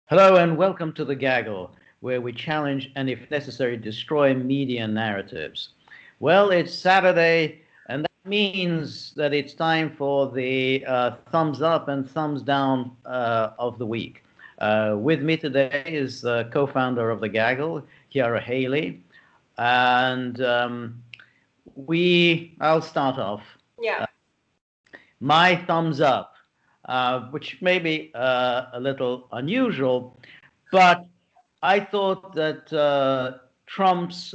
Hello and welcome to The Gaggle, where we challenge and, if necessary, destroy media narratives. Well, it's Saturday, and that means that it's time for the thumbs up and thumbs down of the week. With me today is the co-founder of The Gaggle, Ciara Haley, and I'll start off. Yeah. My thumbs up, which may be a little unusual, but I thought that Trump's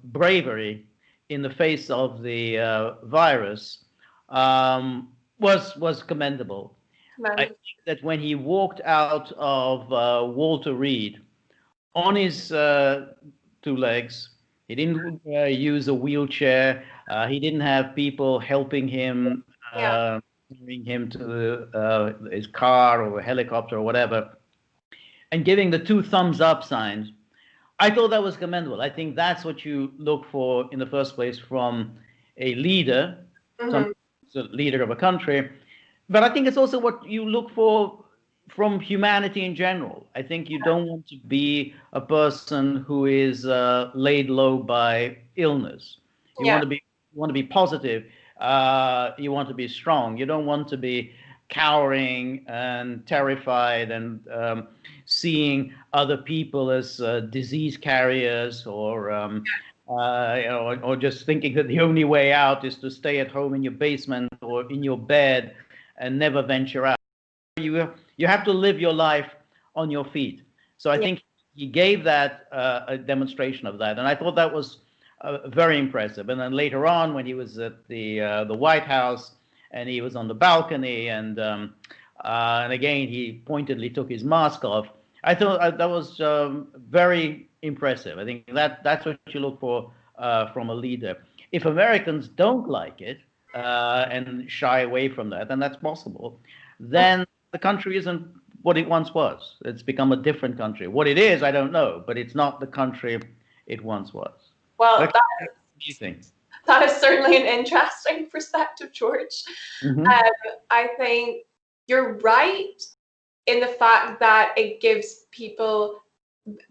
bravery in the face of the virus was commendable. I Man. think that when he walked out of Walter Reed on his two legs, he didn't use a wheelchair. He didn't have people helping him, Yeah. bring him to his car or a helicopter or whatever, and giving the two thumbs up signs. I thought that was commendable. I think that's what you look for in the first place from a leader, some Hmm. leader of a country. But I think it's also what you look for from humanity in general. I think you don't want to be a person who is laid low by illness. You Yeah. want to be positive. You want to be strong. You don't want to be cowering and terrified and seeing other people as disease carriers or just thinking that the only way out is to stay at home in your basement or in your bed and never venture out. You have to live your life on your feet. So I Yeah. think he gave that a demonstration of that, and I thought that was very impressive. And then later on, when he was at the White House and he was on the balcony, and again he pointedly took his mask off. I thought that was very impressive. I think that's what you look for from a leader. If Americans don't like it and shy away from that, and that's possible, then the country isn't what it once was. It's become a different country. What it is, I don't know, but it's not the country it once was. Well, What do you think? that is certainly an interesting perspective, George. Mm-hmm. I think you're right in the fact that it gives people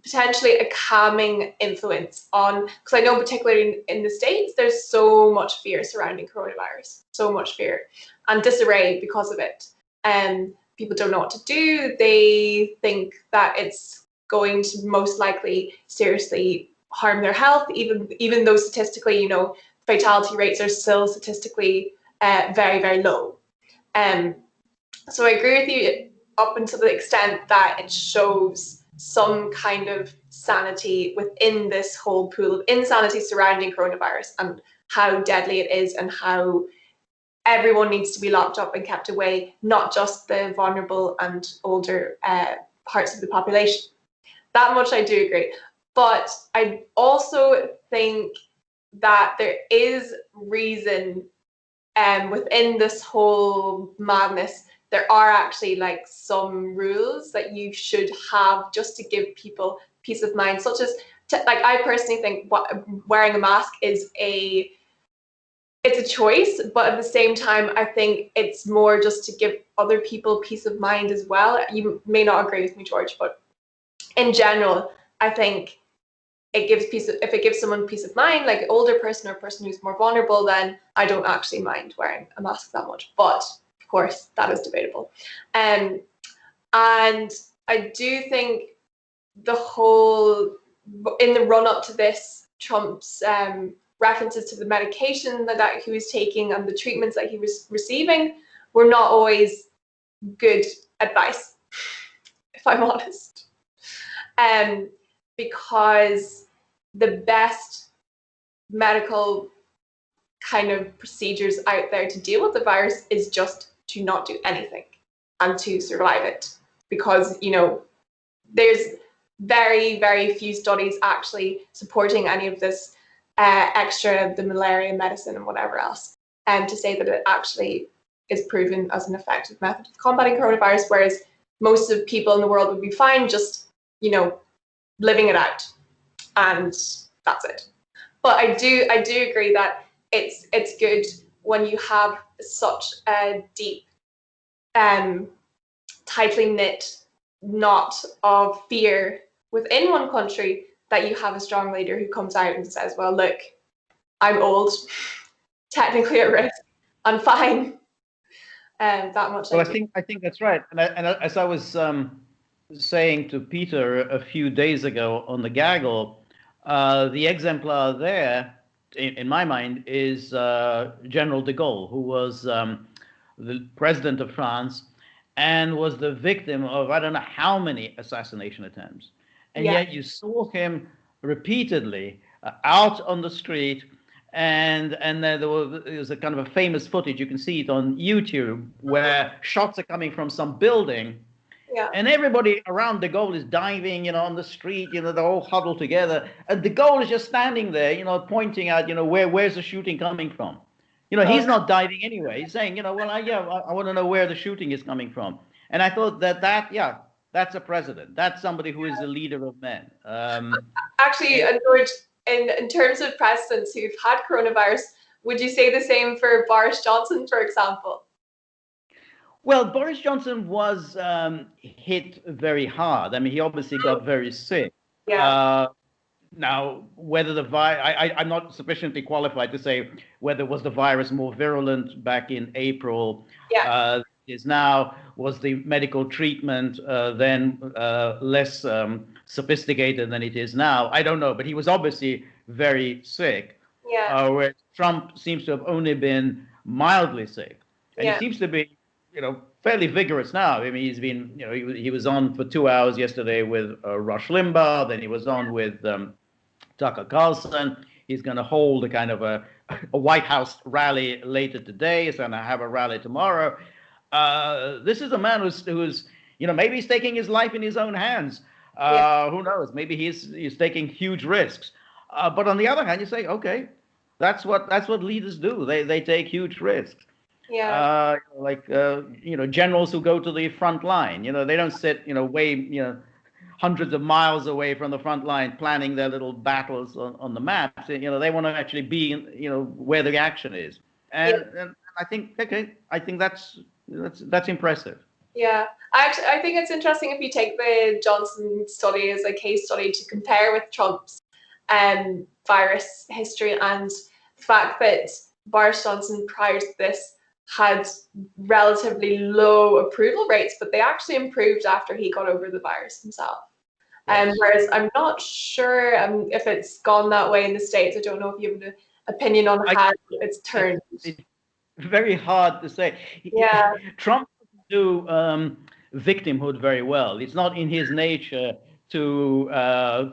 potentially a calming influence on, because I know particularly in the States, there's so much fear surrounding coronavirus, so much fear and disarray because of it. And people don't know what to do. They think that it's going to most likely seriously harm their health, even though statistically, fatality rates are still statistically very, very low. Um, so I agree with you up until the extent that it shows some kind of sanity within this whole pool of insanity surrounding coronavirus and how deadly it is and how everyone needs to be locked up and kept away, not just the vulnerable and older parts of the population. That much I do agree. But I also think that there is reason within this whole madness. There are actually like some rules that you should have just to give people peace of mind, such as like I personally think wearing a mask is it's a choice, but at the same time, I think it's more just to give other people peace of mind as well. You may not agree with me, George, but in general, I think if it gives someone peace of mind, like an older person or a person who's more vulnerable, then I don't actually mind wearing a mask that much. But of course, that is debatable. And I do think the whole in the run up to this, Trump's references to the medication that he was taking and the treatments that he was receiving were not always good advice, if I'm honest. Because the best medical kind of procedures out there to deal with the virus is just to not do anything and to survive it. Because, there's very, very few studies actually supporting any of this extra, the malaria medicine and whatever else, and to say that it actually is proven as an effective method of combating coronavirus, whereas most of people in the world would be fine just, living it out, and that's it. But I do agree that it's good when you have such a deep, tightly knit not of fear within one country, that you have a strong leader who comes out and says, well, look, I'm old, technically at risk, I'm fine. That much. Well, I think that's right. And as I was saying to Peter a few days ago on the gaggle, the exemplar there, in my mind, is General de Gaulle, who was the president of France and was the victim of I don't know how many assassination attempts. And Yeah. yet you saw him repeatedly out on the street. And there was a kind of a famous footage. You can see it on YouTube where shots are coming from some building, Yeah. and everybody around de Gaulle is diving, on the street. They're all huddled together, and de Gaulle is just standing there, pointing out, where's the shooting coming from. He's not diving anyway. He's saying, well, I want to know where the shooting is coming from. And I thought that's a president. That's somebody who is a leader of men. Actually, George, in terms of presidents who've had coronavirus, would you say the same for Boris Johnson, for example? Well, Boris Johnson was hit very hard. I mean, he obviously got very sick. Yeah. Now, whether the virus, I'm not sufficiently qualified to say whether was the virus more virulent back in April. Yeah. Is now, was the medical treatment then less sophisticated than it is now? I don't know, but he was obviously very sick. Yeah. Where Trump seems to have only been mildly sick, and he seems to be, fairly vigorous now. I mean, he's been, he was on for 2 hours yesterday with Rush Limbaugh. Then he was on with Tucker Carlson. He's going to hold a kind of a White House rally later today. He's going to have a rally tomorrow. This is a man who's maybe he's taking his life in his own hands. Who knows? Maybe he's taking huge risks. But on the other hand, you say, okay, that's what leaders do. They take huge risks. Yeah. Generals who go to the front line. They don't sit way hundreds of miles away from the front line planning their little battles on the maps. They want to actually be where the action is. And I think that's impressive. Yeah, I think it's interesting if you take the Johnson study as a case study to compare with Trump's virus history, and the fact that Boris Johnson prior to this had relatively low approval rates, but they actually improved after he got over the virus himself. Yes. Whereas I'm not sure if it's gone that way in the States. I don't know if you have an opinion on how it's turned. It's very hard to say. Yeah. Trump doesn't do victimhood very well. It's not in his nature to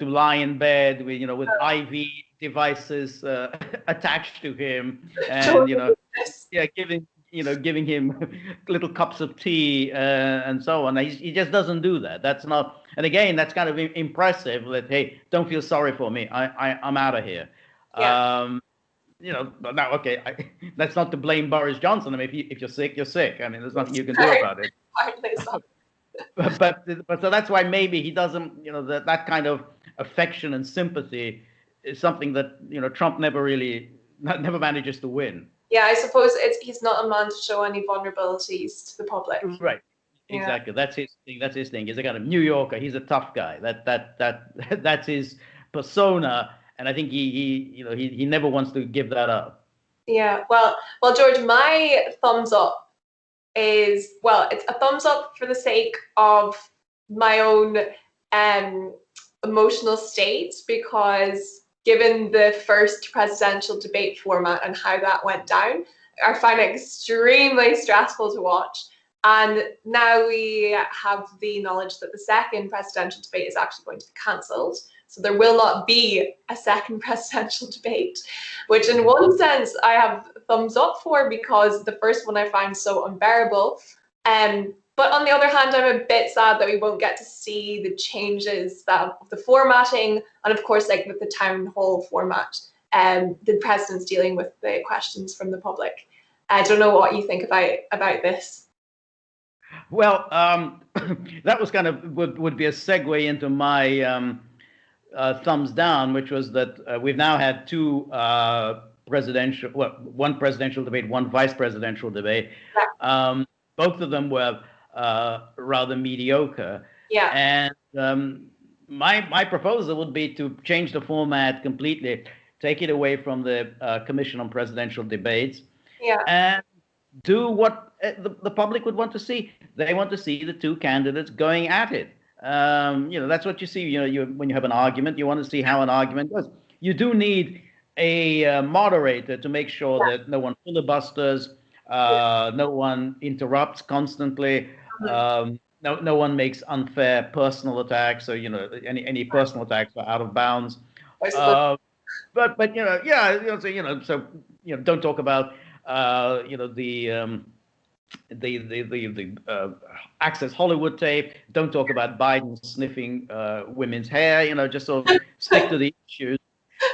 lie in bed with IV devices attached to him, and giving him little cups of tea and so on. He just doesn't do that. That's not. And again, that's kind of impressive. That, hey, don't feel sorry for me. I'm out of here. Yeah. Now, okay, that's not to blame Boris Johnson. I mean, if you're sick, you're sick. I mean, there's nothing you can do about it. But so that's why maybe he doesn't, that kind of affection and sympathy is something that, Trump never manages to win. Yeah, I suppose he's not a man to show any vulnerabilities to the public. Right. Exactly. Yeah. That's his thing. He's a kind of New Yorker. He's a tough guy. That's his persona. And I think he never wants to give that up. Yeah. Well, George, my thumbs up is, it's a thumbs up for the sake of my own emotional state, because given the first presidential debate format and how that went down, I find it extremely stressful to watch. And now we have the knowledge that the second presidential debate is actually going to be cancelled. So there will not be a second presidential debate, which in one sense I have thumbs up for, because the first one I find so unbearable. But on the other hand, I'm a bit sad that we won't get to see the changes of the formatting, and of course, like with the town hall format, the president's dealing with the questions from the public. I don't know what you think about this. Well, that was kind of would be a segue into my thumbs down, which was that we've now had two one presidential debate, one vice presidential debate. Both of them were rather mediocre. Yeah. And my proposal would be to change the format completely, take it away from the Commission on Presidential Debates, Yeah. and do what the public would want to see. They want to see the two candidates going at it. That's what you see. When you have an argument, you want to see how an argument goes. You do need a moderator to make sure Yeah. that no one filibusters, no one interrupts constantly, Mhm. no one makes unfair personal attacks. So any personal attacks are out of bounds. I suppose. Uh, but yeah, don't talk about the Access Hollywood tape. Don't talk about Biden sniffing women's hair. Just sort of stick to the issues.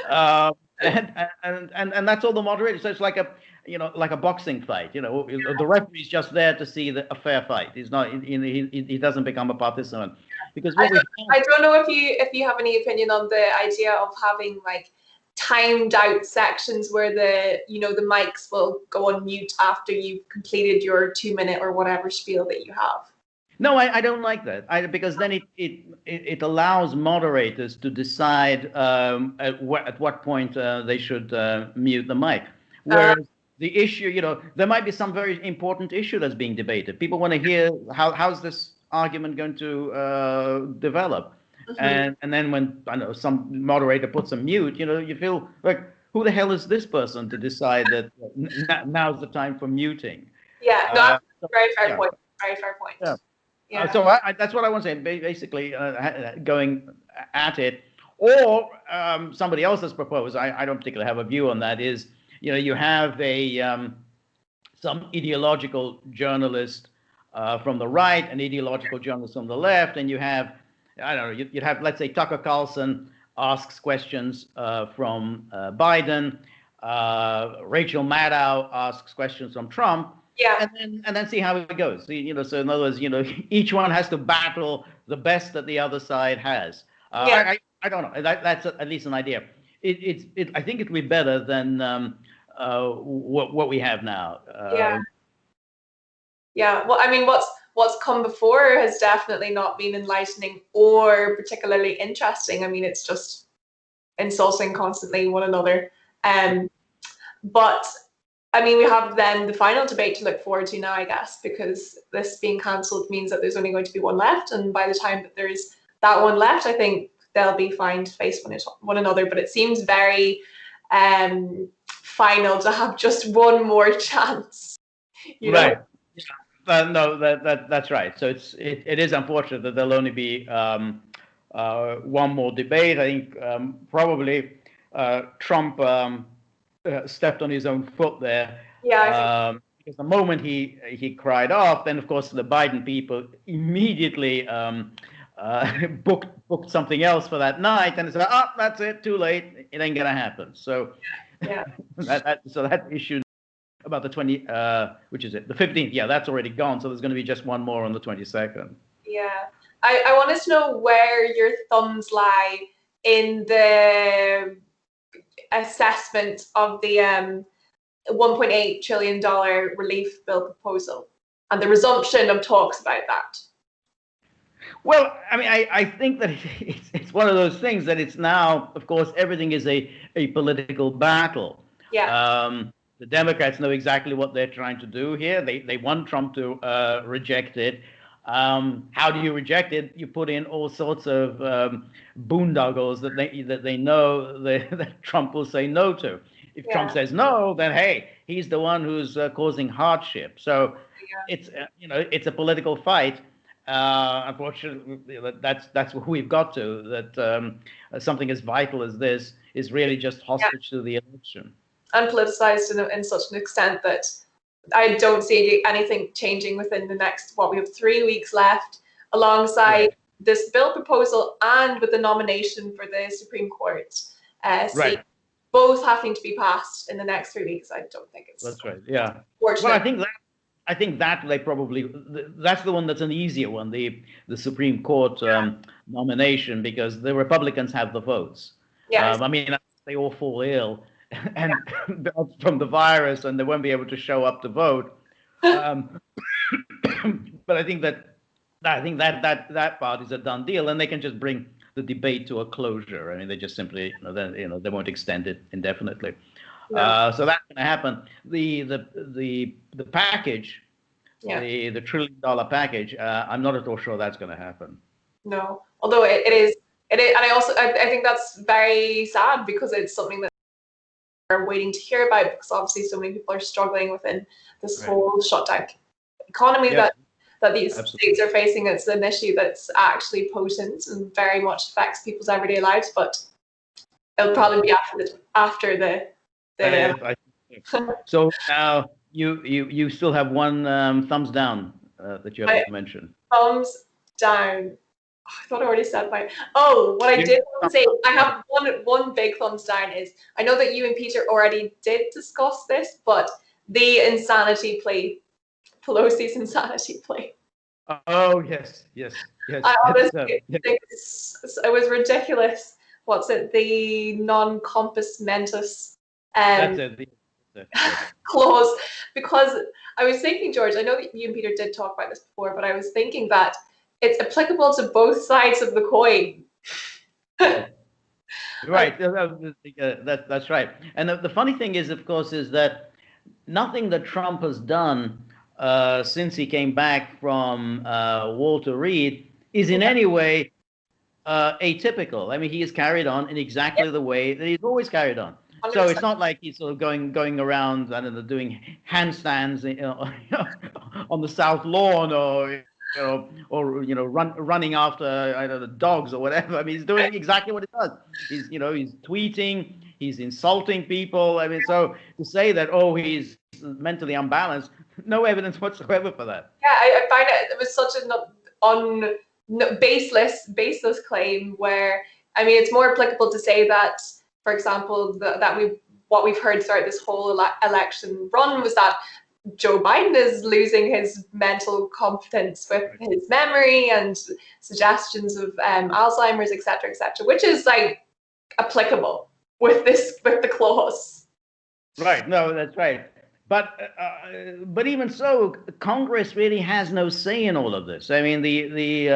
And that's all the moderator. So it's like a boxing fight. The referee's just there to see a fair fight. He's not. He doesn't become a participant because what we I don't know if you have any opinion on the idea of having like timed out sections where the mics will go on mute after you've completed your 2 minute or whatever spiel that you have. No, I don't like that because then it allows moderators to decide at what point they should mute the mic. Whereas the issue, there might be some very important issue that's being debated. People want to hear how's this argument going to develop. Mm-hmm. And then when some moderator puts a mute, you feel like, who the hell is this person to decide that now's the time for muting? Yeah, no, very fair point. Very fair point. Yeah. Yeah. So that's what I want to say. Basically, going at it, or somebody else has proposed. I don't particularly have a view on that. Is you have some ideological journalist from the right, an ideological journalist from the left, and you have I don't know. You'd have, let's say, Tucker Carlson asks questions from Biden, Rachel Maddow asks questions from Trump. Yeah. And then see how it goes. So in other words, each one has to battle the best that the other side has. Yeah. I don't know. That's at least an idea. I think it would be better than what we have now. Yeah. Yeah. Well, I mean, what's come before has definitely not been enlightening or particularly interesting. I mean, it's just insulting constantly one another. But I mean, we have then the final debate to look forward to now, I guess, because this being cancelled means that there's only going to be one left. And by the time that there's that one left, I think they'll be fine to face one another. But it seems very final to have just one more chance. Right. No, that's right. So it is unfortunate that there'll only be one more debate. I think probably Trump stepped on his own foot there. Yeah. Because the moment he cried off, then of course the Biden people immediately booked something else for that night, and said, "Oh, that's it, too late. It ain't gonna happen." So yeah, that issue about the 20, which is it, the 15th? Yeah, that's already gone. So there's going to be just one more on the 22nd. Yeah, I wanted to know where your thumbs lie in the assessment of the $1.8 trillion relief bill proposal and the resumption of talks about that. Well, I mean, I think that it's one of those things that it's now, of course, everything is a political battle. Yeah. The Democrats know exactly what they're trying to do here. They want Trump to reject it. How do you reject it? You put in all sorts of boondoggles that they know that Trump will say no to. If Trump says no, then hey, he's the one who's causing hardship. So it's a political fight. Unfortunately, that's what we've got to. That something as vital as this is really just hostage to the election. And politicized in such an extent that I don't see anything changing within the next, we have 3 weeks left, alongside this bill proposal and with the nomination for the Supreme Court seat, both having to be passed in the next 3 weeks. I don't think it's... That's right, yeah. Well, I think that they probably, that's the one that's an easier one, the Supreme Court nomination, because the Republicans have the votes. Yeah. I mean, they all fall ill and from the virus, and they won't be able to show up to vote. But I think that I think that part is a done deal, and they can just bring the debate to a closure. I mean, they just simply, they won't extend it indefinitely. No. So that's going to happen. The package, Yeah. the $1 trillion package, I'm not at all sure that's going to happen. No. Although it is, and I think that's very sad because it's something that we're waiting to hear about, because obviously so many people are struggling within this whole shutdown economy that these states are facing. It's an issue that's actually potent and very much affects people's everyday lives, but it'll probably be after the So now you still have one thumbs down that you have to mention. Thumbs down. I thought I already said mine. Oh, what I did want to say, I have one big thumbs down is, I know that you and Peter already did discuss this, but the insanity play, Pelosi's insanity play. Oh, yes. I honestly think it was ridiculous. What's it? The non-compos mentis That's it. clause. Because I was thinking, George, I know that you and Peter did talk about this before, but I was thinking that it's applicable to both sides of the coin. Right. That's right. And the funny thing is, of course, is that nothing that Trump has done since he came back from Walter Reed is in any way atypical. I mean, he has carried on in exactly the way that he's always carried on. 100%. So it's not like he's sort of going around, I don't know, doing handstands, on the South Lawn, or running after, I don't know, dogs or whatever. I mean, he's doing exactly what he does. He's tweeting, he's insulting people. I mean, so to say that, oh, he's mentally unbalanced, no evidence whatsoever for that. Yeah, I find it was such an baseless claim, where, I mean, it's more applicable to say that, for example, what we've heard throughout this whole election run was that Joe Biden is losing his mental competence with his memory and suggestions of Alzheimer's, etc., which is like applicable with the clause. Right. No, that's right. But even so, Congress really has no say in all of this. I mean, the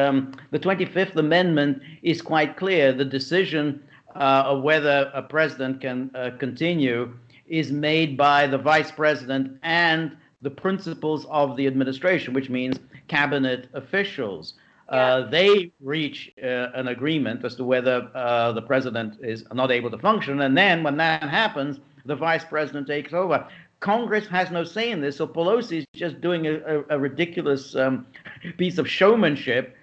25th Amendment is quite clear. The decision of whether a president can continue is made by the vice president and the principals of the administration, which means cabinet officials. They reach an agreement as to whether the president is not able to function, and then when that happens, the vice president takes over. Congress has no say in this, so Pelosi is just doing a ridiculous piece of showmanship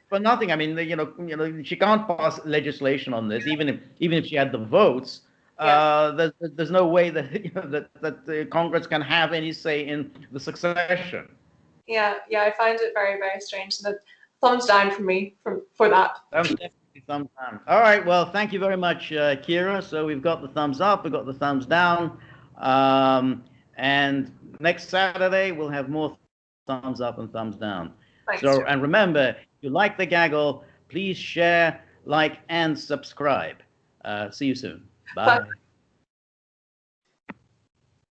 for nothing. I mean, she can't pass legislation on this, even if she had the votes. There's no way that that Congress can have any say in the succession. Yeah, I find it very, very strange. So thumbs down for me for that. Definitely thumbs down. All right, well, thank you very much, Ciara. So we've got the thumbs up, we've got the thumbs down, and next Saturday we'll have more thumbs up and thumbs down. Thanks, and remember, if you like the gaggle, please share, like, and subscribe. See you soon. Bye.